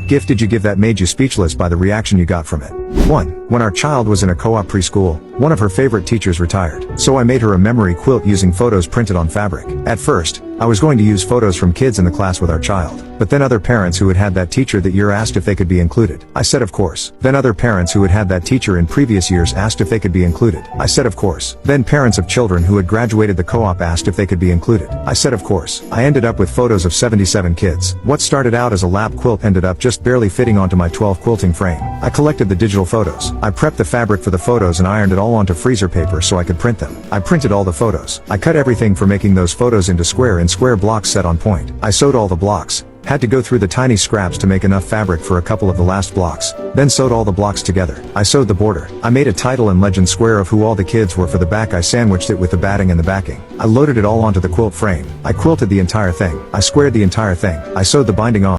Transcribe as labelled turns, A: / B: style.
A: What gift did you give that made you speechless by the reaction you got from it? 1. When our child was in a co-op preschool, one of her favorite teachers retired. So I made her a memory quilt using photos printed on fabric. At first, I was going to use photos from kids in the class with our child. But then other parents who had had that teacher that year asked if they could be included. I said of course. Then other parents who had had that teacher in previous years asked if they could be included. I said of course. Then parents of children who had graduated the co-op asked if they could be included. I said of course. I ended up with photos of 77 kids. What started out as a lap quilt ended up just barely fitting onto my 12 quilting frame. I collected the digital photos. I prepped the fabric for the photos and ironed it all onto freezer paper so I could print them. I printed all the photos. I cut everything for making those photos into square blocks set on point. I sewed all the blocks. Had to go through the tiny scraps to make enough fabric for a couple of the last blocks. Then sewed all the blocks together. I sewed the border. I made a title and legend square of who all the kids were for the back. I sandwiched it with the batting and the backing. I loaded it all onto the quilt frame. I quilted the entire thing. I squared the entire thing. I sewed the binding on.